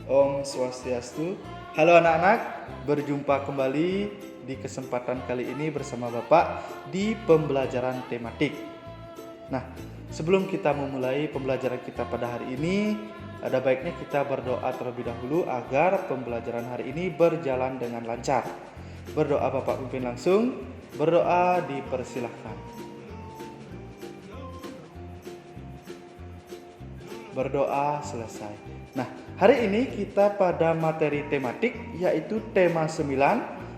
Om Swastiastu. Halo anak-anak, berjumpa kembali di kesempatan kali ini bersama Bapak di pembelajaran tematik. Nah, sebelum kita memulai pembelajaran kita pada hari ini, ada baiknya kita berdoa terlebih dahulu agar pembelajaran hari ini berjalan dengan lancar. Berdoa Bapak pimpin langsung, berdoa dipersilahkan. Berdoa selesai. Nah, hari ini kita pada materi tematik yaitu tema 9,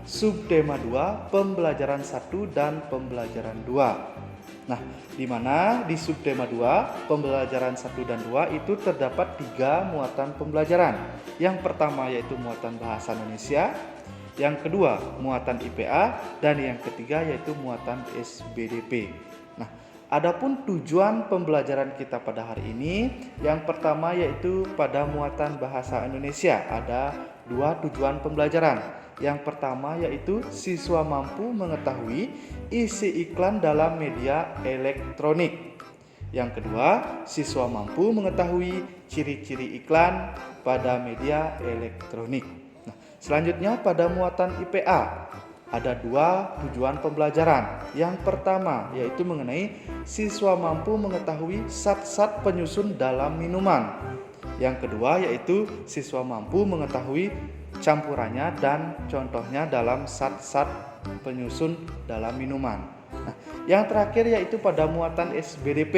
subtema 2, pembelajaran 1 dan pembelajaran 2. Nah, di mana di subtema 2, pembelajaran 1 dan 2 itu terdapat 3 muatan pembelajaran. Yang pertama yaitu muatan bahasa Indonesia, yang kedua muatan IPA, dan yang ketiga yaitu muatan SBDP. Nah, adapun tujuan pembelajaran kita pada hari ini, yang pertama yaitu pada muatan bahasa Indonesia ada 2 tujuan pembelajaran. Yang pertama yaitu siswa mampu mengetahui isi iklan dalam media elektronik. Yang kedua, siswa mampu mengetahui ciri-ciri iklan pada media elektronik. Nah, selanjutnya pada muatan IPA ada 2 tujuan pembelajaran. Yang pertama yaitu mengenai siswa mampu mengetahui zat-zat penyusun dalam minuman. Yang kedua yaitu siswa mampu mengetahui campurannya dan contohnya dalam zat-zat penyusun dalam minuman. Nah, yang terakhir yaitu pada muatan SBDP,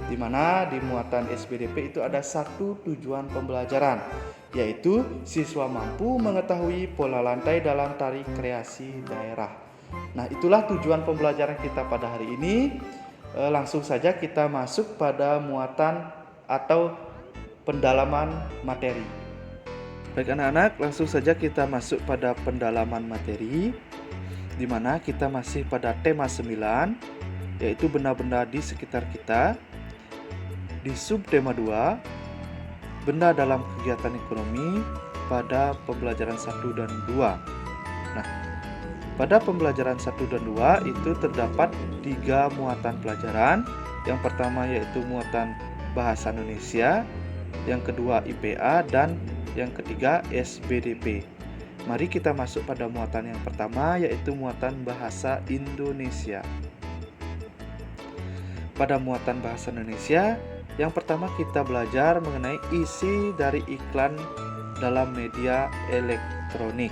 di mana di muatan SBDP itu ada 1 tujuan pembelajaran, yaitu siswa mampu mengetahui pola lantai dalam tari kreasi daerah. Nah, itulah tujuan pembelajaran kita pada hari ini. Langsung saja kita masuk pada muatan atau pendalaman materi. Baik anak-anak, langsung saja kita masuk pada pendalaman materi, di mana kita masih pada tema 9, yaitu benda-benda di sekitar kita. Di subtema 2, benda dalam kegiatan ekonomi pada pembelajaran 1 dan 2. Nah, pada pembelajaran 1 dan 2 itu terdapat 3 muatan pelajaran. Yang pertama yaitu muatan bahasa Indonesia, yang kedua IPA, dan yang ketiga SBDP. Mari kita masuk pada muatan yang pertama yaitu muatan bahasa Indonesia. Pada muatan bahasa Indonesia, yang pertama kita belajar mengenai isi dari iklan dalam media elektronik.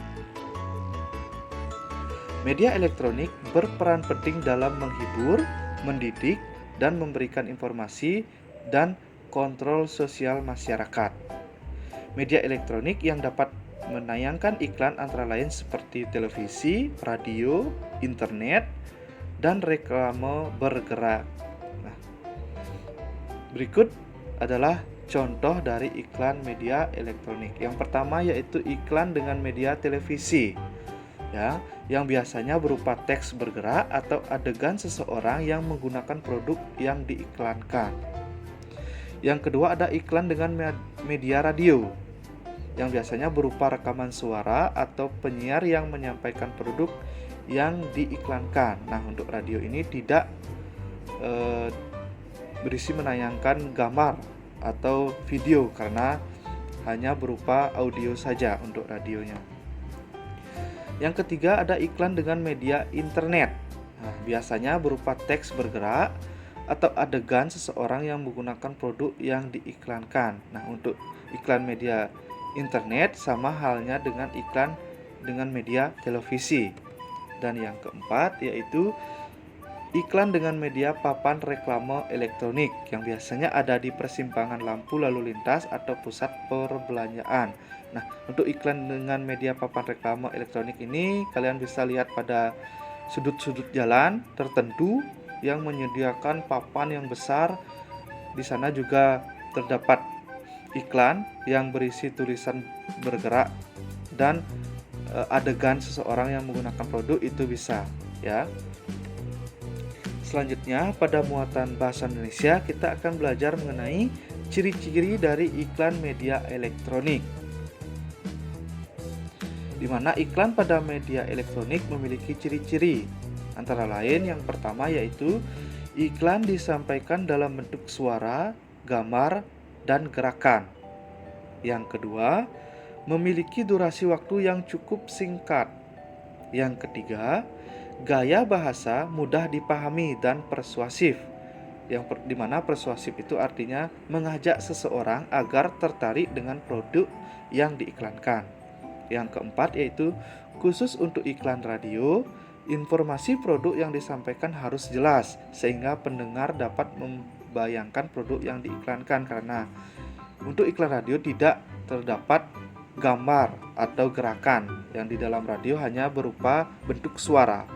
Media elektronik berperan penting dalam menghibur, mendidik, dan memberikan informasi dan kontrol sosial masyarakat. Media elektronik yang dapat menayangkan iklan antara lain seperti televisi, radio, internet, dan reklame bergerak. Nah, berikut adalah contoh dari iklan media elektronik. Yang pertama yaitu iklan dengan media televisi, ya, yang biasanya berupa teks bergerak atau adegan seseorang yang menggunakan produk yang diiklankan. Yang kedua ada iklan dengan media radio, yang biasanya berupa rekaman suara atau penyiar yang menyampaikan produk yang diiklankan. Nah, untuk radio ini tidak berisi menayangkan gambar atau video karena hanya berupa audio saja untuk radionya. Yang ketiga ada iklan dengan media internet. Nah, biasanya berupa teks bergerak atau adegan seseorang yang menggunakan produk yang diiklankan. Nah, untuk iklan media internet sama halnya dengan iklan dengan media televisi. Dan yang keempat yaitu iklan dengan media papan reklame elektronik yang biasanya ada di persimpangan lampu lalu lintas atau pusat perbelanjaan. Nah, untuk iklan dengan media papan reklame elektronik ini kalian bisa lihat pada sudut-sudut jalan tertentu yang menyediakan papan yang besar. Di sana juga terdapat iklan yang berisi tulisan bergerak dan adegan seseorang yang menggunakan produk itu bisa, ya. Selanjutnya pada muatan bahasa Indonesia kita akan belajar mengenai ciri-ciri dari iklan media elektronik, di mana iklan pada media elektronik memiliki ciri-ciri. Antara lain yang pertama yaitu iklan disampaikan dalam bentuk suara, gambar, dan gerakan. Yang kedua, memiliki durasi waktu yang cukup singkat. Yang ketiga, gaya bahasa mudah dipahami dan persuasif. Dimana persuasif itu artinya mengajak seseorang agar tertarik dengan produk yang diiklankan. Yang keempat yaitu khusus untuk iklan radio, informasi produk yang disampaikan harus jelas sehingga pendengar dapat membayangkan produk yang diiklankan, karena untuk iklan radio tidak terdapat gambar atau gerakan, yang di dalam radio hanya berupa bentuk suara.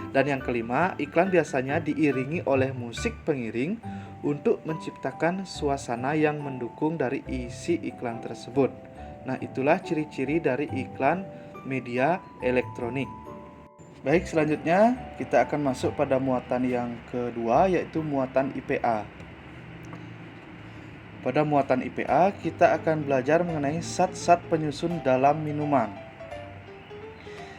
Dan yang kelima, iklan biasanya diiringi oleh musik pengiring untuk menciptakan suasana yang mendukung dari isi iklan tersebut. Nah, itulah ciri-ciri dari iklan media elektronik. Baik, selanjutnya kita akan masuk pada muatan yang kedua, yaitu muatan IPA. Pada muatan IPA, kita akan belajar mengenai zat-zat penyusun dalam minuman,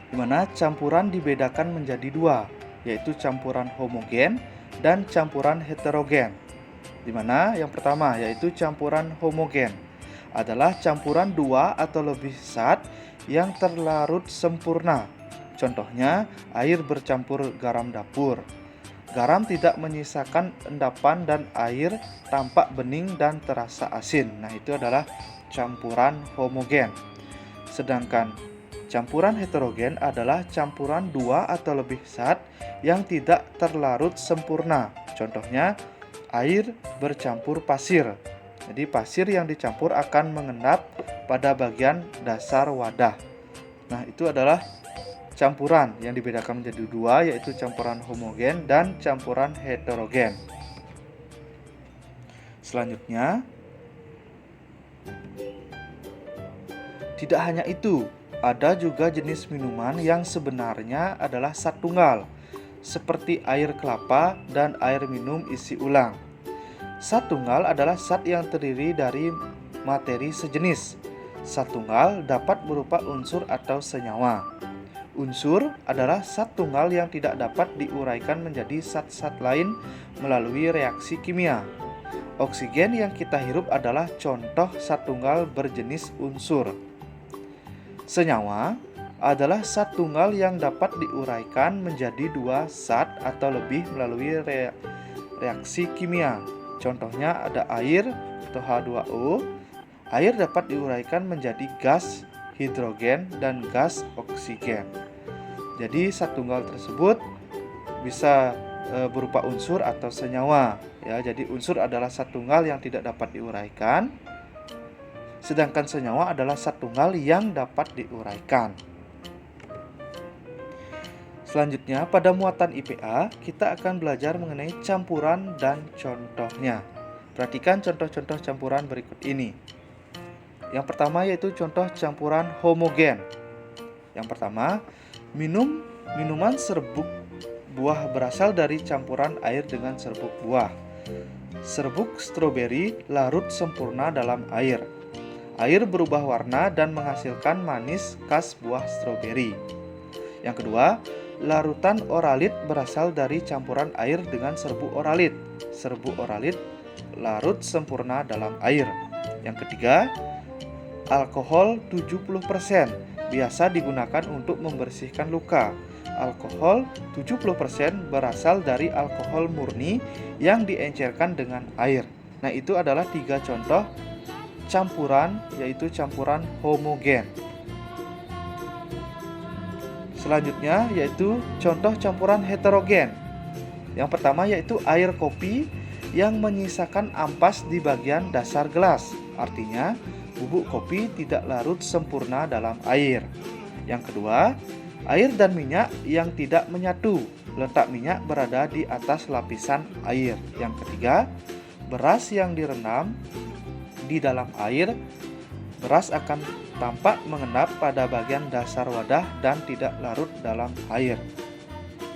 di mana campuran dibedakan menjadi dua, yaitu campuran homogen dan campuran heterogen. Di mana yang pertama yaitu campuran homogen adalah campuran dua atau lebih zat yang terlarut sempurna. Contohnya, air bercampur garam dapur. Garam tidak menyisakan endapan dan air tampak bening dan terasa asin. Nah, itu adalah campuran homogen. Sedangkan campuran heterogen adalah campuran dua atau lebih zat yang tidak terlarut sempurna. Contohnya, air bercampur pasir. Jadi pasir yang dicampur akan mengendap pada bagian dasar wadah. Nah, itu adalah campuran yang dibedakan menjadi dua, yaitu campuran homogen dan campuran heterogen. Selanjutnya, tidak hanya itu, ada juga jenis minuman yang sebenarnya adalah zat tunggal, seperti air kelapa dan air minum isi ulang. Zat tunggal adalah zat yang terdiri dari materi sejenis. Zat tunggal dapat berupa unsur atau senyawa. Unsur adalah zat tunggal yang tidak dapat diuraikan menjadi zat-zat lain melalui reaksi kimia. Oksigen yang kita hirup adalah contoh zat tunggal berjenis unsur. Senyawa adalah zat tunggal yang dapat diuraikan menjadi dua zat atau lebih melalui reaksi kimia. Contohnya ada air atau H2O. Air dapat diuraikan menjadi gas hidrogen dan gas oksigen. Jadi zat tunggal tersebut bisa berupa unsur atau senyawa. Ya, jadi unsur adalah zat tunggal yang tidak dapat diuraikan, sedangkan senyawa adalah zat tunggal yang dapat diuraikan. Selanjutnya, pada muatan IPA, kita akan belajar mengenai campuran dan contohnya. Perhatikan contoh-contoh campuran berikut ini. Yang pertama yaitu contoh campuran homogen. Yang pertama, minuman serbuk buah berasal dari campuran air dengan serbuk buah. Serbuk stroberi larut sempurna dalam air. Air berubah warna dan menghasilkan manis khas buah stroberi. Yang kedua, larutan oralit berasal dari campuran air dengan serbuk oralit. Serbuk oralit larut sempurna dalam air. Yang ketiga, alkohol 70% biasa digunakan untuk membersihkan luka. Alkohol 70% berasal dari alkohol murni yang diencerkan dengan air. Nah, itu adalah 3 contoh campuran, yaitu campuran homogen. Selanjutnya yaitu contoh campuran heterogen. Yang pertama yaitu air kopi yang menyisakan ampas di bagian dasar gelas. Artinya, bubuk kopi tidak larut sempurna dalam air. Yang kedua, air dan minyak yang tidak menyatu. Letak minyak berada di atas lapisan air. Yang ketiga, beras yang direndam di dalam air. Beras akan tampak mengendap pada bagian dasar wadah dan tidak larut dalam air.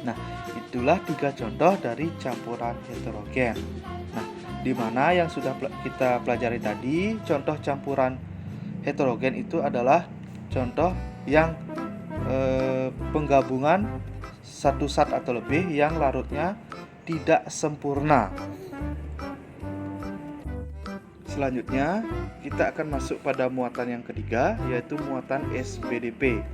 Nah, itulah 3 contoh dari campuran heterogen. Nah, di mana yang sudah kita pelajari tadi, contoh campuran heterogen itu adalah contoh yang penggabungan satu zat atau lebih yang larutnya tidak sempurna. Selanjutnya, kita akan masuk pada muatan yang ketiga, yaitu muatan SBDP.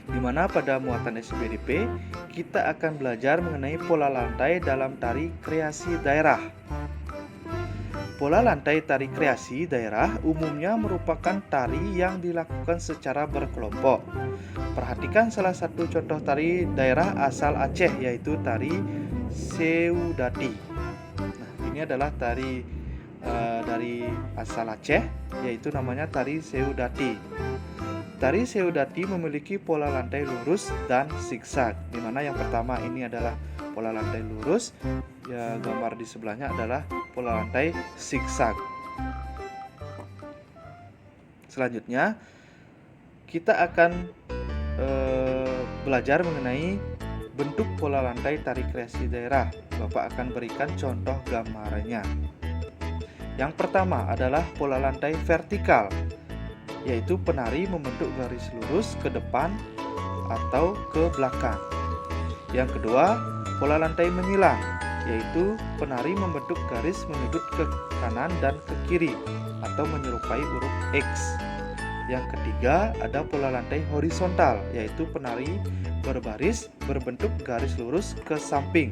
Di mana pada muatan SBDP, kita akan belajar mengenai pola lantai dalam tari kreasi daerah. Pola lantai tari kreasi daerah umumnya merupakan tari yang dilakukan secara berkelompok. Perhatikan salah satu contoh tari daerah asal Aceh, yaitu tari Seudati. Nah, ini adalah tari dari asal Aceh, yaitu namanya tari Seudati. Tari Seudati memiliki pola lantai lurus dan zigzag, di mana yang pertama ini adalah pola lantai lurus, ya gambar di sebelahnya adalah pola lantai zigzag. Selanjutnya kita akan belajar mengenai bentuk pola lantai tari kreasi daerah. Bapak akan berikan contoh gambarnya. Yang pertama adalah pola lantai vertikal, yaitu penari membentuk garis lurus ke depan atau ke belakang. Yang kedua, pola lantai menyilang, yaitu penari membentuk garis menyudut ke kanan dan ke kiri atau menyerupai huruf X. Yang ketiga, ada pola lantai horizontal, yaitu penari berbaris berbentuk garis lurus ke samping.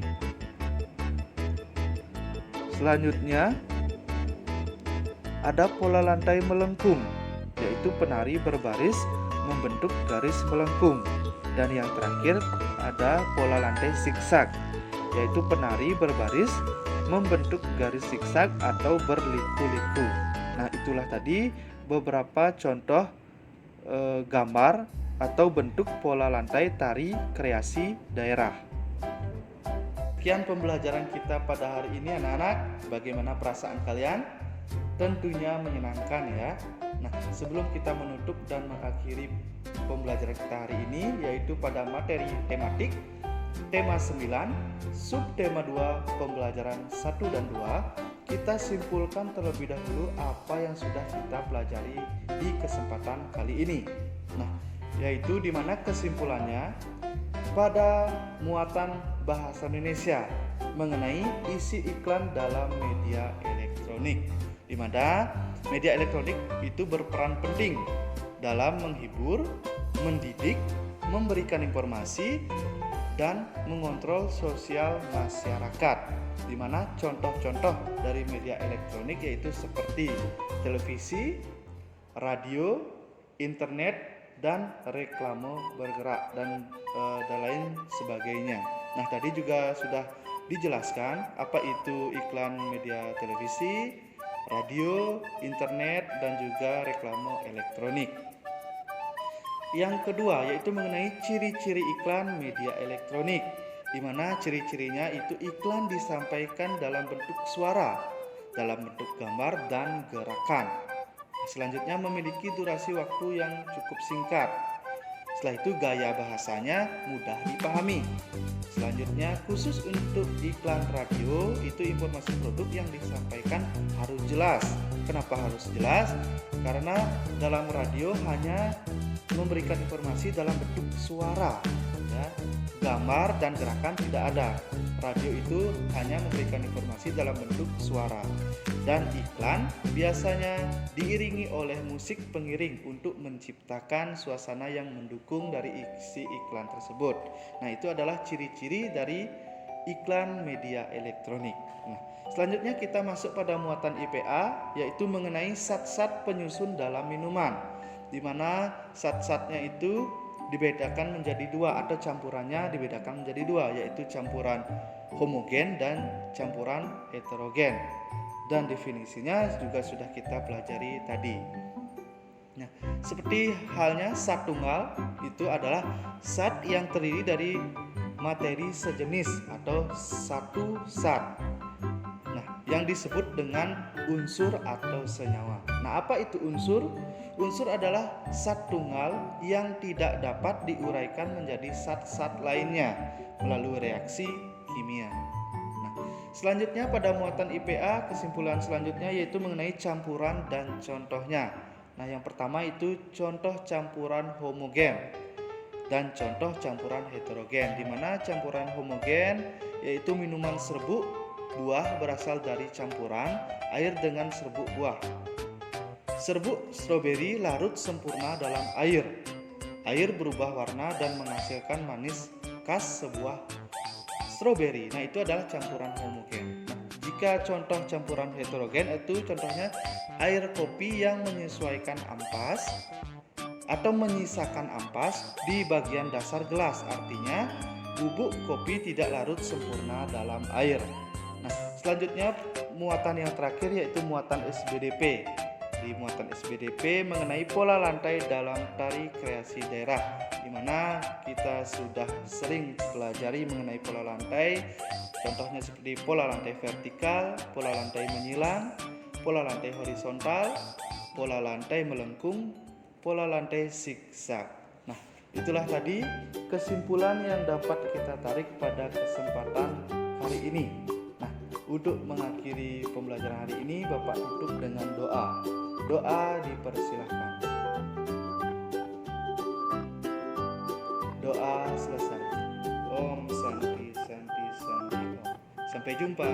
Selanjutnya, ada pola lantai melengkung, yaitu penari berbaris membentuk garis melengkung. Dan yang terakhir ada pola lantai zigzag, yaitu penari berbaris membentuk garis zigzag atau berliku-liku. Nah, itulah tadi beberapa contoh gambar atau bentuk pola lantai tari kreasi daerah. Sekian pembelajaran kita pada hari ini anak-anak. Bagaimana perasaan kalian? Tentunya menyenangkan ya. Nah, sebelum kita menutup dan mengakhiri pembelajaran kita hari ini, yaitu pada materi tematik tema 9, subtema 2, pembelajaran 1 dan 2, kita simpulkan terlebih dahulu apa yang sudah kita pelajari di kesempatan kali ini. Nah, yaitu di mana kesimpulannya pada muatan bahasa Indonesia mengenai isi iklan dalam media elektronik, di mana media elektronik itu berperan penting dalam menghibur, mendidik, memberikan informasi, dan mengontrol sosial masyarakat, di mana contoh-contoh dari media elektronik yaitu seperti televisi, radio, internet, dan reklame bergerak dan lain sebagainya. Nah, tadi juga sudah dijelaskan apa itu iklan media televisi, radio, internet, dan juga reklame elektronik. Yang kedua yaitu mengenai ciri-ciri iklan media elektronik, di mana ciri-cirinya itu iklan disampaikan dalam bentuk suara, dalam bentuk gambar dan gerakan. Selanjutnya memiliki durasi waktu yang cukup singkat. Setelah itu gaya bahasanya mudah dipahami. Selanjutnya khusus untuk iklan radio itu informasi produk yang disampaikan harus jelas. Kenapa harus jelas? Karena dalam radio hanya memberikan informasi dalam bentuk suara, ya. Gambar dan gerakan tidak ada. Radio itu hanya memberikan informasi dalam bentuk suara. Dan iklan biasanya diiringi oleh musik pengiring untuk menciptakan suasana yang mendukung dari isi iklan tersebut. Nah, itu adalah ciri-ciri dari iklan media elektronik. Nah, selanjutnya kita masuk pada muatan IPA, yaitu mengenai zat-zat penyusun dalam minuman, di mana zat-zatnya itu dibedakan menjadi dua atau campurannya dibedakan menjadi dua, yaitu campuran homogen dan campuran heterogen. Dan definisinya juga sudah kita pelajari tadi. Nah, seperti halnya zat tunggal itu adalah zat yang terdiri dari materi sejenis atau satu zat. Nah, yang disebut dengan unsur atau senyawa. Nah, apa itu unsur? Unsur adalah zat tunggal yang tidak dapat diuraikan menjadi zat-zat lainnya melalui reaksi kimia. Nah, selanjutnya pada muatan IPA, kesimpulan selanjutnya yaitu mengenai campuran dan contohnya. Nah, yang pertama itu contoh campuran homogen dan contoh campuran heterogen, di mana campuran homogen yaitu minuman serbuk buah berasal dari campuran air dengan serbuk buah. Serbuk stroberi larut sempurna dalam air. Air berubah warna dan menghasilkan manis khas sebuah stroberi. Nah, itu adalah campuran homogen. Nah, jika contoh campuran heterogen itu contohnya air kopi yang menyesuaikan ampas atau menyisakan ampas di bagian dasar gelas. Artinya bubuk kopi tidak larut sempurna dalam air. Nah, selanjutnya muatan yang terakhir yaitu muatan SBDP. Di muatan SBDP mengenai pola lantai dalam tari kreasi daerah, di mana kita sudah sering pelajari mengenai pola lantai. Contohnya seperti pola lantai vertikal, pola lantai menyilang, pola lantai horizontal, pola lantai melengkung, pola lantai zigzag. Nah, itulah tadi kesimpulan yang dapat kita tarik pada kesempatan hari ini. Nah, untuk mengakhiri pembelajaran hari ini, Bapak tutup dengan doa. Doa dipersilahkan. Doa selesai. Om Santi Santi Santi Om. Sampai jumpa.